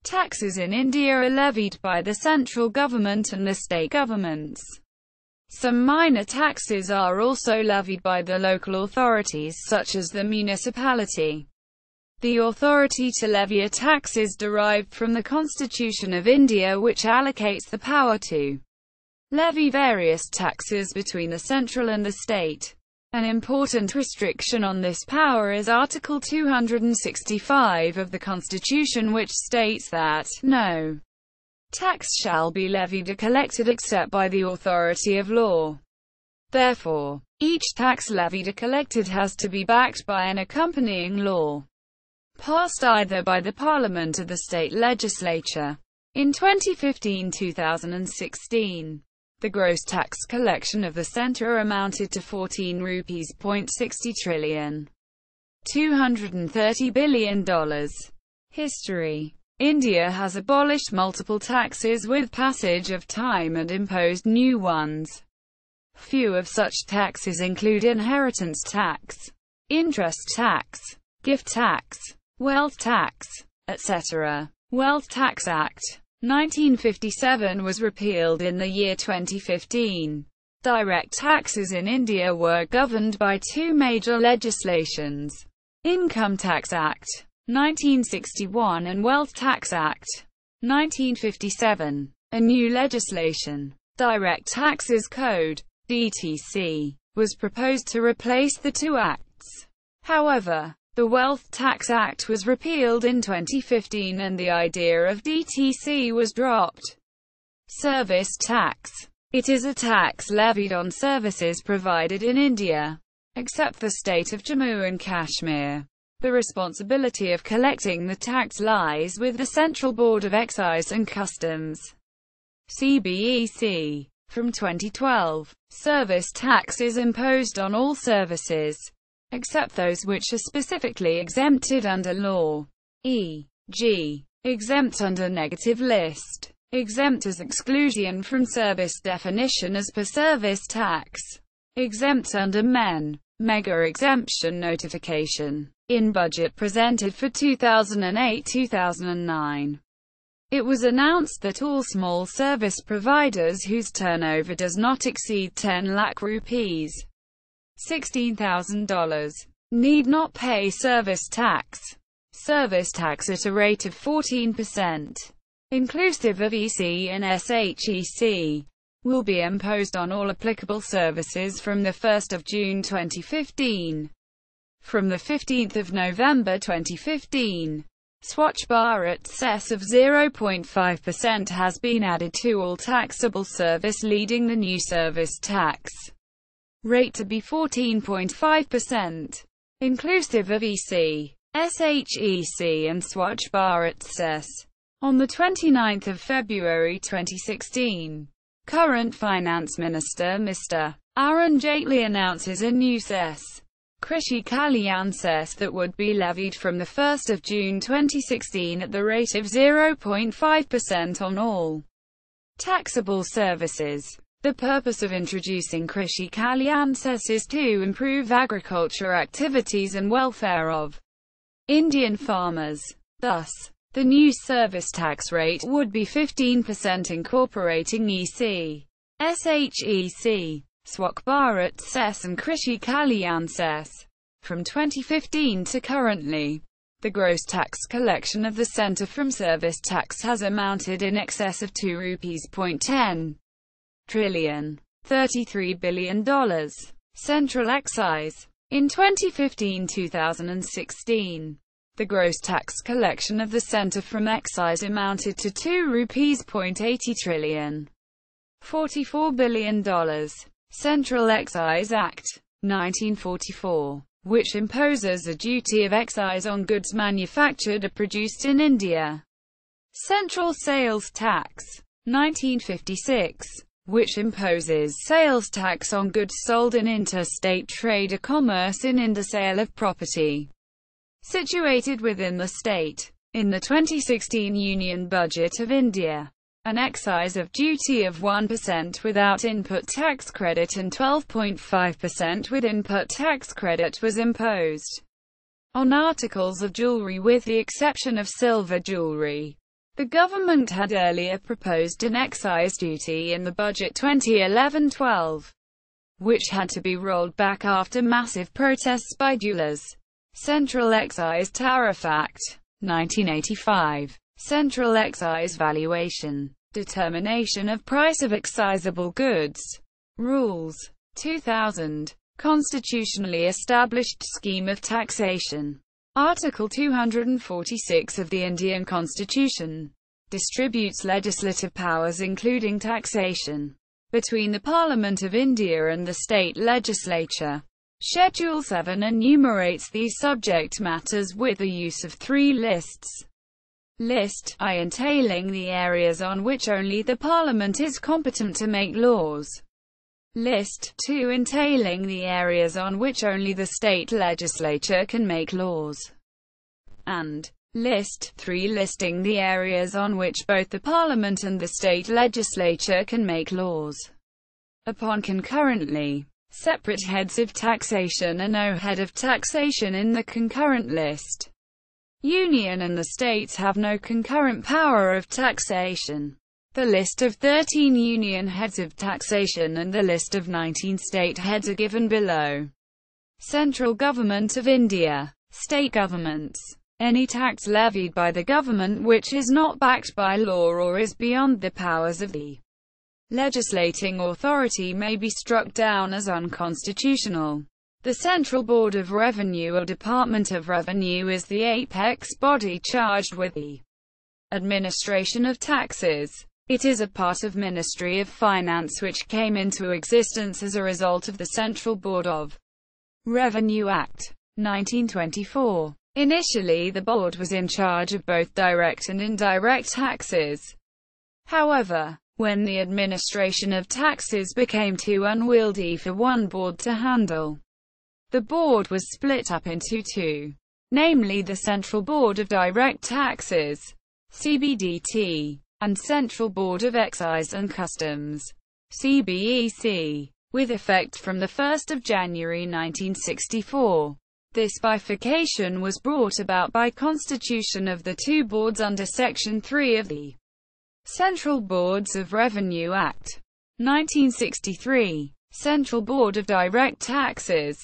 Taxes in India are levied by the central government and the state governments. Some minor taxes are also levied by the local authorities, such as the municipality. The authority to levy a tax is derived from the Constitution of India, which allocates the power to levy various taxes between the central and the state. An important restriction on this power is Article 265 of the Constitution, which states that no tax shall be levied or collected except by the authority of law. Therefore, each tax levied or collected has to be backed by an accompanying law, passed either by the Parliament or the State Legislature. In 2015-2016, the gross tax collection of the centre amounted to 14 rupees 60 trillion, $230 billion. History. India has abolished multiple taxes with passage of time and imposed new ones. Few of such taxes include inheritance tax, interest tax, gift tax, wealth tax, etc. Wealth Tax Act 1957 was repealed in the year 2015. Direct taxes in India were governed by two major legislations: Income Tax Act 1961 and Wealth Tax Act 1957. A new legislation, Direct Taxes Code (DTC), was proposed to replace the two acts. However, the Wealth Tax Act was repealed in 2015 and the idea of DTC was dropped. Service tax. It is a tax levied on services provided in India, except the state of Jammu and Kashmir. The responsibility of collecting the tax lies with the Central Board of Excise and Customs, CBEC. From 2012, service tax is imposed on all services, except those which are specifically exempted under law, e.g., exempt under negative list, exempt as exclusion from service definition as per service tax, exempt under mega exemption notification. In budget presented for 2008-2009, it was announced that all small service providers whose turnover does not exceed 10 lakh rupees, $16,000, need not pay service tax. Service tax at a rate of 14%, inclusive of EC and SHEC, will be imposed on all applicable services from 1 June 2015. From 15 November 2015, Swachh Bharat cess of 0.5% has been added to all taxable service, leading the new service tax rate to be 14.5%, inclusive of EC, SHEC and Swachh Bharat cess. On 29 February 2016, current Finance Minister Mr. Arun Jaitley announces a new cess, Krishi Kalyan cess, that would be levied from 1 June 2016 at the rate of 0.5% on all taxable services. The purpose of introducing Krishi Kalyan cess is to improve agriculture activities and welfare of Indian farmers. Thus, the new service tax rate would be 15% incorporating EC, SHEC, Swachh Bharat cess and Krishi Kalyan cess. From 2015 to currently, the gross tax collection of the centre from service tax has amounted in excess of 2 rupees 10 trillion, $33 billion. Central excise. In 2015-2016, the gross tax collection of the centre from excise amounted to 2 rupees 80 trillion, $44 billion. Central Excise Act 1944, which imposes a duty of excise on goods manufactured or produced in India. Central Sales Tax 1956, which imposes sales tax on goods sold in interstate trade or commerce in India. Sale of property situated within the state. In the 2016 Union Budget of India, an excise of duty of 1% without input tax credit and 12.5% with input tax credit was imposed on articles of jewelry with the exception of silver jewelry. The government had earlier proposed an excise duty in the budget 2011-12, which had to be rolled back after massive protests by dealers. Central Excise Tariff Act, 1985. Central Excise Valuation. Determination of price of excisable goods. Rules. 2000. Constitutionally established scheme of taxation. Article 246 of the Indian Constitution distributes legislative powers including taxation between the Parliament of India and the State Legislature. Schedule 7 enumerates these subject matters with the use of 3 lists. List I entailing the areas on which only the Parliament is competent to make laws. List 2 entailing the areas on which only the state legislature can make laws. And List 3 listing the areas on which both the Parliament and the state legislature can make laws. Upon concurrently separate heads of taxation and no head of taxation in the concurrent list. Union and the states have no concurrent power of taxation. The list of 13 union heads of taxation and the list of 19 state heads are given below. Central Government of India. State governments. Any tax levied by the government which is not backed by law or is beyond the powers of the legislating authority may be struck down as unconstitutional. The Central Board of Revenue or Department of Revenue is the apex body charged with the administration of taxes. It is a part of Ministry of Finance which came into existence as a result of the Central Board of Revenue Act, 1924. Initially the board was in charge of both direct and indirect taxes. However, when the administration of taxes became too unwieldy for one board to handle, the board was split up into 2, namely the Central Board of Direct Taxes, CBDT, and Central Board of Excise and Customs, CBEC, with effect from 1 January 1964. This bifurcation was brought about by constitution of the 2 boards under Section 3 of the Central Boards of Revenue Act, 1963. Central Board of Direct Taxes.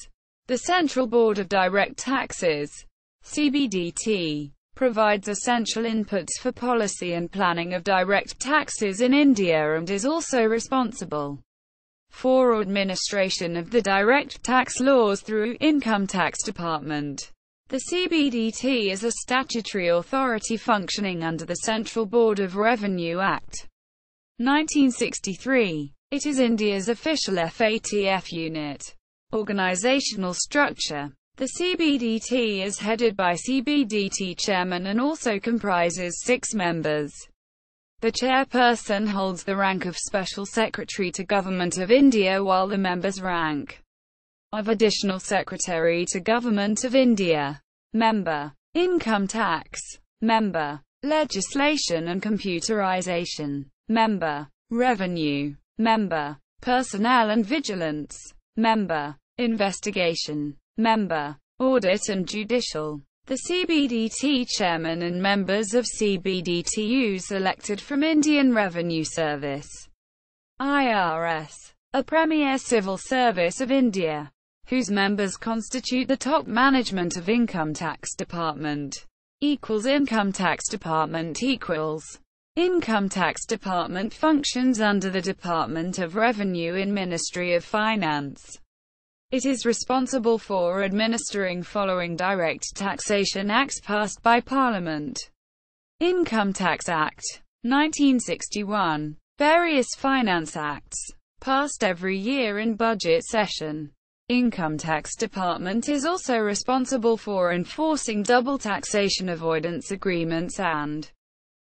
The Central Board of Direct Taxes, CBDT, provides essential inputs for policy and planning of direct taxes in India and is also responsible for administration of the direct tax laws through Income Tax Department. The CBDT is a statutory authority functioning under the Central Board of Revenue Act, 1963. It is India's official FATF unit. Organizational structure. The CBDT is headed by CBDT chairman and also comprises 6 members. The chairperson holds the rank of Special Secretary to Government of India while the members rank of Additional Secretary to Government of India. Member. Income Tax. Member. Legislation and Computerization. Member. Revenue. Member. Personnel and Vigilance. Member. Investigation. Member. Audit and Judicial. The CBDT chairman and members of CBDTUs elected from Indian Revenue Service, IRS, a premier civil service of India, whose members constitute the top management of Income Tax Department. Income Tax Department Income Tax Department functions under the Department of Revenue in Ministry of Finance. It is responsible for administering following direct taxation acts passed by Parliament. Income Tax Act, 1961. Various finance acts, passed every year in budget session. Income Tax Department is also responsible for enforcing double taxation avoidance agreements and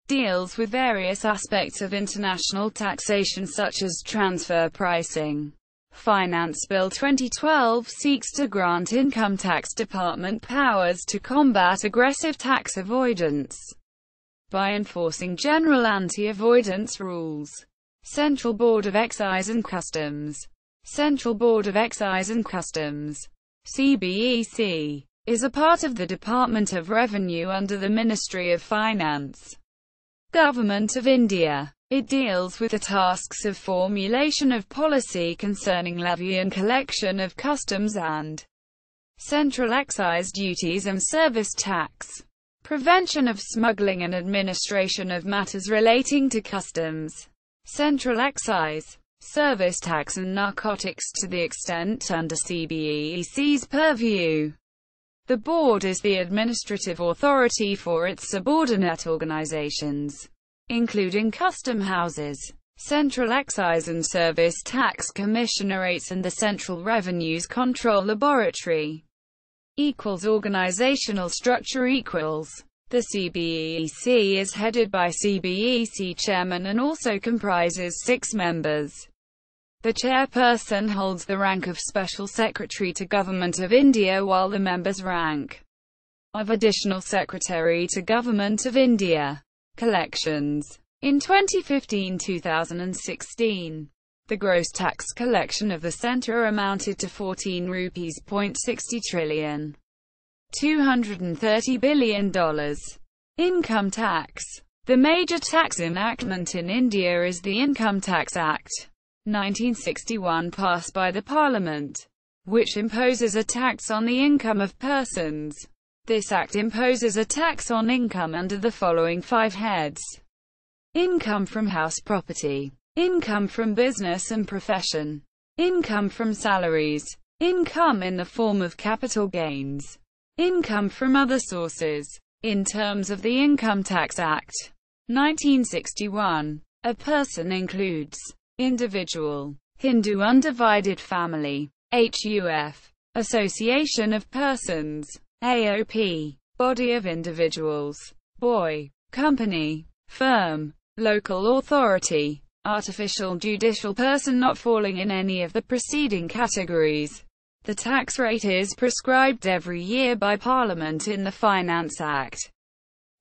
deals with various aspects of international taxation such as transfer pricing. Finance Bill 2012 seeks to grant Income Tax Department powers to combat aggressive tax avoidance by enforcing general anti-avoidance rules. Central Board of Excise and Customs. Central Board of Excise and Customs, CBEC, is a part of the Department of Revenue under the Ministry of Finance. Government of India. It deals with the tasks of formulation of policy concerning levy and collection of customs and central excise duties and service tax, prevention of smuggling and administration of matters relating to customs, central excise, service tax and narcotics to the extent under CBEC's purview. The board is the administrative authority for its subordinate organizations, including custom houses, Central Excise and Service Tax Commissionerates and the Central Revenues Control Laboratory. Organizational structure equals. The CBEC is headed by CBEC chairman and also comprises 6 members. The chairperson holds the rank of Special Secretary to Government of India while the members rank of Additional Secretary to Government of India. Collections. In 2015-2016, the gross tax collection of the centre amounted to 14 rupees .60 trillion. $230 billion. Income tax. The major tax enactment in India is the Income Tax Act, 1961, passed by the Parliament, which imposes a tax on the income of persons. This act imposes a tax on income under the following 5 heads. Income from house property, income from business and profession, income from salaries, income in the form of capital gains, income from other sources. In terms of the Income Tax Act, 1961, a person includes individual, Hindu undivided family, HUF, association of persons, AOP, body of individuals, boy, company, firm, local authority, artificial judicial person not falling in any of the preceding categories. The tax rate is prescribed every year by Parliament in the Finance Act,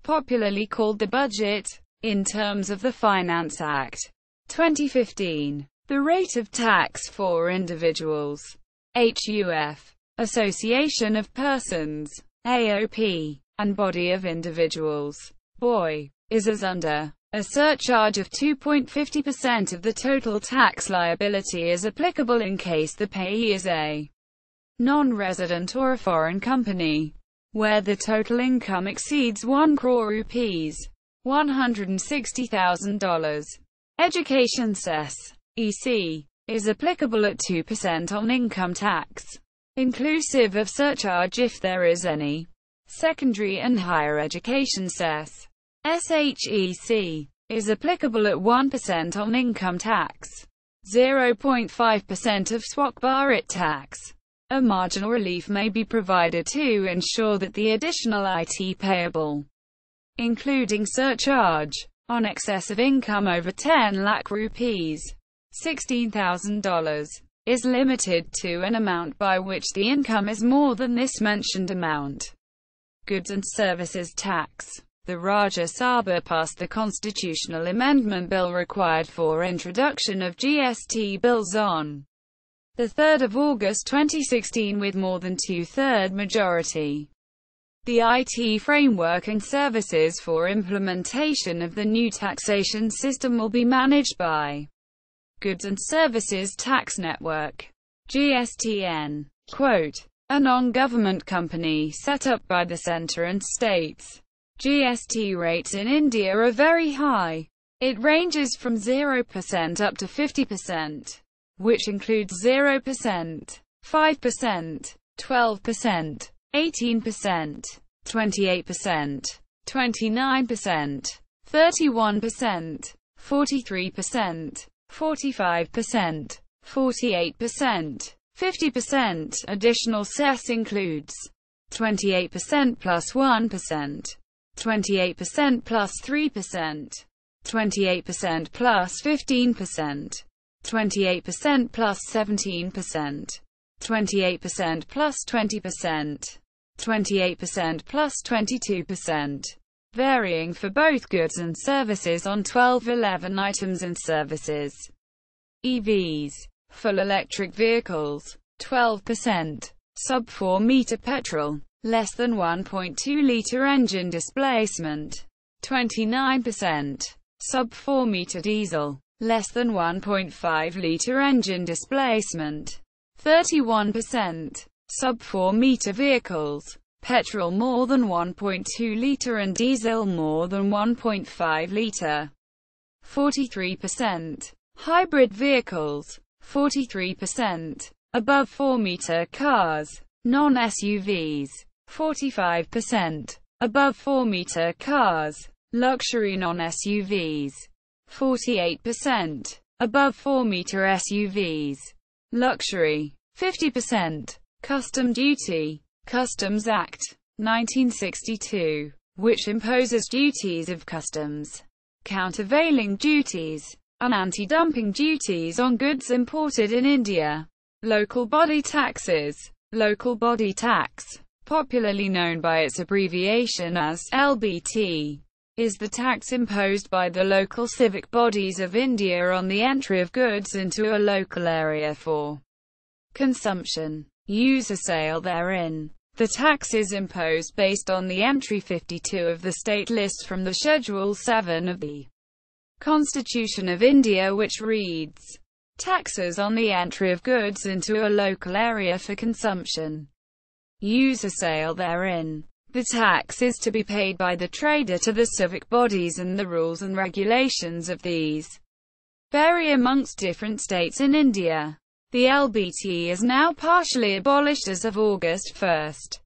popularly called the Budget. In terms of the Finance Act, 2015, the rate of tax for individuals, HUF, association of persons, AOP, and body of individuals, boy, is as under. A surcharge of 2.50% of the total tax liability is applicable in case the payee is a non-resident or a foreign company, where the total income exceeds 1 crore rupees, $160,000. Education cess, EC, is applicable at 2% on income tax, inclusive of surcharge if there is any. Secondary and higher education cess, SHEC, is applicable at 1% on income tax, 0.5% of Swak Bharat tax. A marginal relief may be provided to ensure that the additional IT payable, including surcharge, on excess of income over 10 lakh rupees, $16,000, is limited to an amount by which the income is more than this mentioned amount. Goods and Services Tax. The Rajya Sabha passed the constitutional amendment bill required for introduction of GST bills on the 3rd of August 2016 with more than 2/3 majority. The IT framework and services for implementation of the new taxation system will be managed by Goods and Services Tax Network, GSTN, quote, a non-government company set up by the centre and states. GST rates in India are very high. It ranges from 0% up to 50%, which includes 0%, 5%, 12%, 18%, 28%, 29%, 31%, 43%, 45%, 48%, 50%. Additional cess includes 28% plus 1%, 28% plus 3%, 28% plus 15%, 28% plus 17%, 28% plus 20%, 28% plus 22%, varying for both goods and services on 1211 items and services. EVs, full electric vehicles, 12%, sub-4 meter petrol, less than 1.2 liter engine displacement, 29%. Sub-4 meter diesel, less than 1.5 liter engine displacement, 31%. Sub-4 meter vehicles, petrol more than 1.2 liter and diesel more than 1.5 liter, 43%. Hybrid vehicles, 43%. Above 4 meter cars, non-SUVs, 45%. Above 4 meter cars, luxury non-SUVs, 48%. Above 4 meter SUVs, luxury, 50%. Custom duty. Customs Act, 1962, which imposes duties of customs, countervailing duties, and anti-dumping duties on goods imported in India. Local body taxes. Local body tax, popularly known by its abbreviation as LBT, is the tax imposed by the local civic bodies of India on the entry of goods into a local area for consumption, use or sale therein. The tax is imposed based on the entry 52 of the state list from the Schedule 7 of the Constitution of India, which reads, "Taxes on the entry of goods into a local area for consumption, use or sale therein." The tax is to be paid by the trader to the civic bodies, and the rules and regulations of these vary amongst different states in India. The LBT is now partially abolished as of August 1,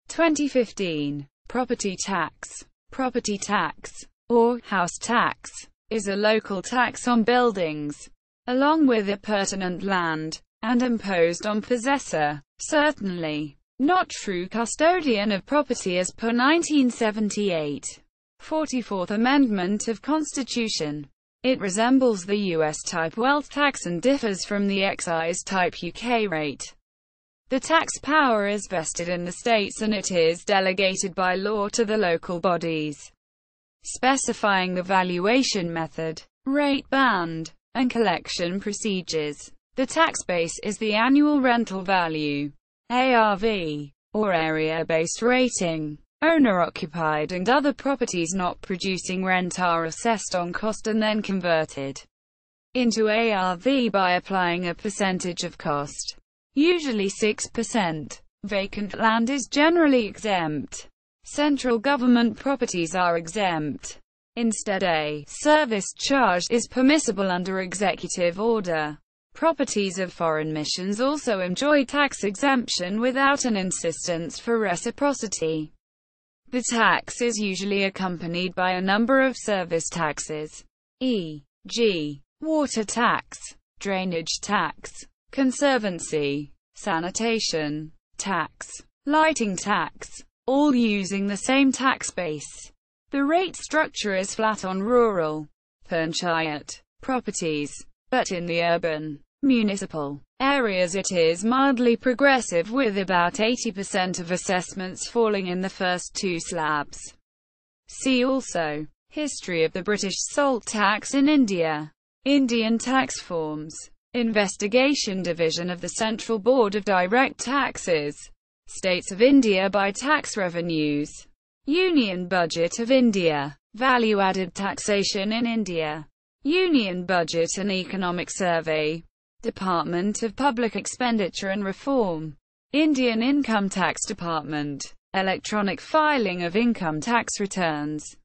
2015. Property tax. Property tax, or house tax, is a local tax on buildings, along with appurtenant land, and imposed on possessor, certainly not true custodian of property as per 1978 44th Amendment of Constitution. It resembles the US-type wealth tax and differs from the excise-type UK rate. The tax power is vested in the states, and it is delegated by law to the local bodies, specifying the valuation method, rate band, and collection procedures. The tax base is the annual rental value, ARV, or area-based rating. Owner-occupied and other properties not producing rent are assessed on cost and then converted into ARV by applying a percentage of cost, usually 6%. Vacant land is generally exempt. Central government properties are exempt. Instead, a service charge is permissible under executive order. Properties of foreign missions also enjoy tax exemption without an insistence for reciprocity. The tax is usually accompanied by a number of service taxes, e.g., water tax, drainage tax, conservancy, sanitation tax, lighting tax, all using the same tax base. The rate structure is flat on rural, panchayat properties, but in the urban, municipal areas it is mildly progressive, with about 80% of assessments falling in the first two slabs. See also, History of the British Salt Tax in India, Indian tax forms, Investigation Division of the Central Board of Direct Taxes, States of India by tax revenues, Union Budget of India, Value-added taxation in India, Union Budget and Economic Survey, Department of Public Expenditure and Reform, Indian Income Tax Department, Electronic filing of income tax returns.